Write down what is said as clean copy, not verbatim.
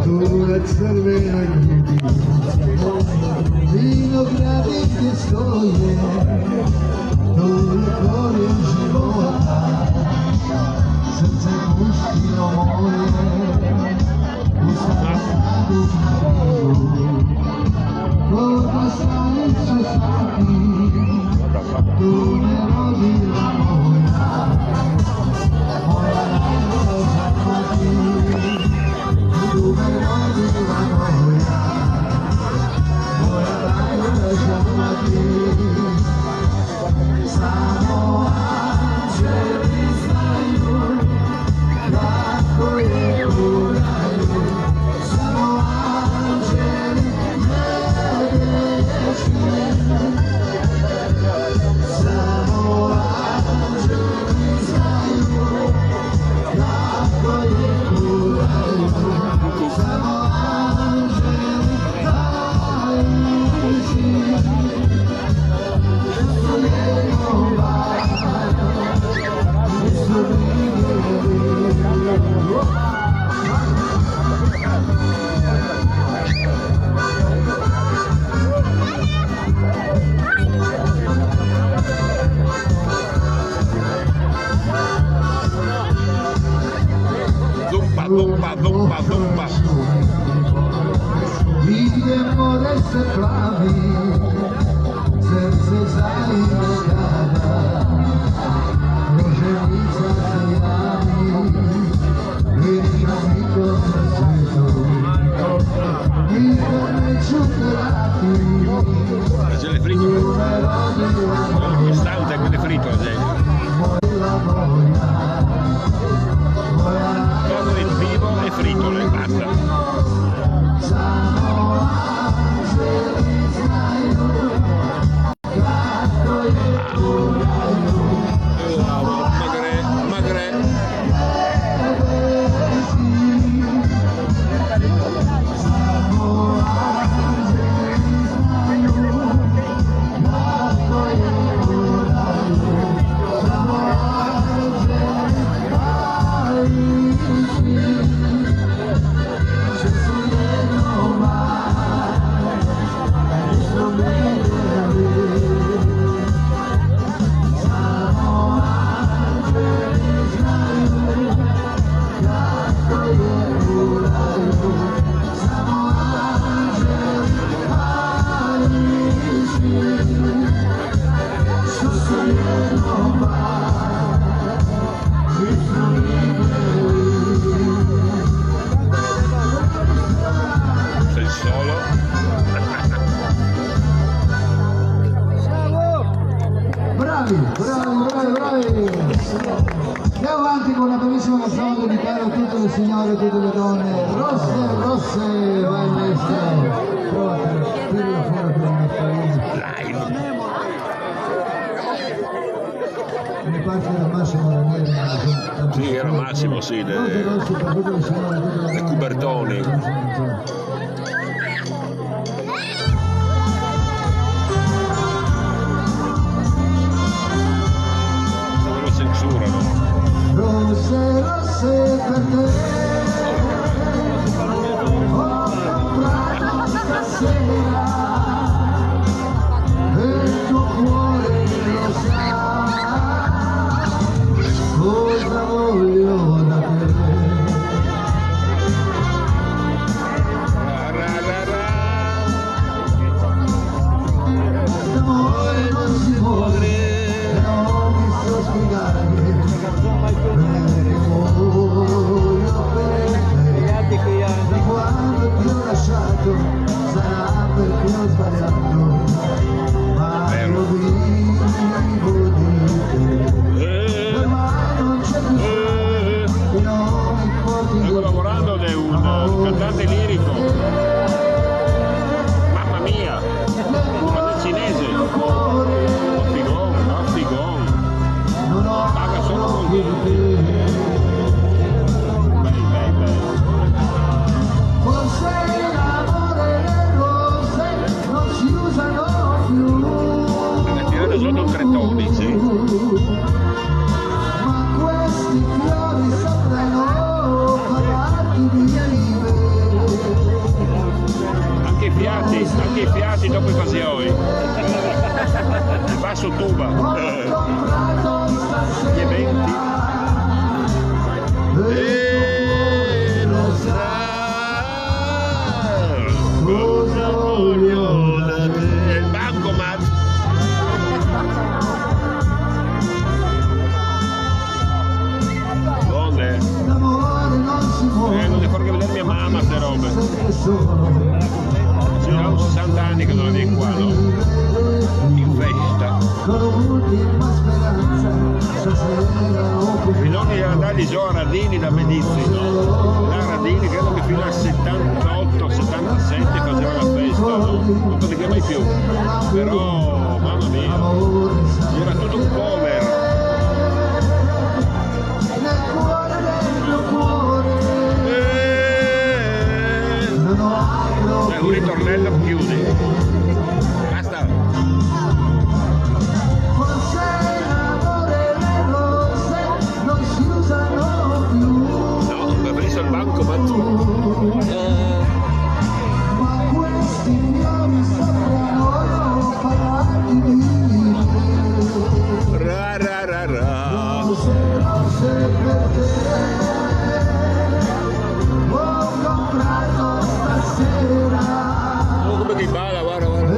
Durezza il vinogradi che stoje, dove cuore ci vota, senza gusti l'amore, usato come stanno i suoi fatti, dove rodi la moia, moia la rosa fatti, dove rodi la moia, moia la rosa fatti, siamo angeli Israele, l'acqua e l'uraio, siamo angeli Zumba. Viviamo adesso bravi, senza sai legata, progenizza sei ami, vediamo come sento, mi come ciuccherati, Ce l'hai fritto? No, costante, quelle fritto, todo il vivo e fritole, basta. Magre. Sei solo? Bravi! Andiamo avanti con una bellissima canzone dedicata a tutte le signore e tutte le donne rosse, vai maestro! Pronto, tirala fuori per una farina. Mi parte da Massimo Ranieri. Sì, era Massimo, sì, dei Cubertoni. Censurano. Rosse per te, ho comprato stasera, e il tuo cuore lo sa, cosa voglio da te. L'amore non si muore, non mi so spiegare. Da quando ti ho lasciato sarà perché ho sbagliato, ma lo vivo di te. Ormai non c'è più che non mi porti via. Sto lavorando di un cantante lirico. Mamma mia, ma del cinese. Figone. Paga solo con te. Forse l'amore e le rose non si usano più. Tirare sotto un 13. Ma questi fiori saprei Non le porca vedere mia mamma ste robe. Ci sono 60 anni che non la viene qua, no? In festa. Bisogna andargli giù a Radini da Medizi, no? La Radini credo che fino al 78-77 faceva la festa, no? Non potevo mai più. Però, mamma mia, era tutto un cover. Un ritornello chiude. Basta. No, mi ha preso il banco, ma tu. Ra ra ra ra. Oh, come ti balla, guarda, guarda.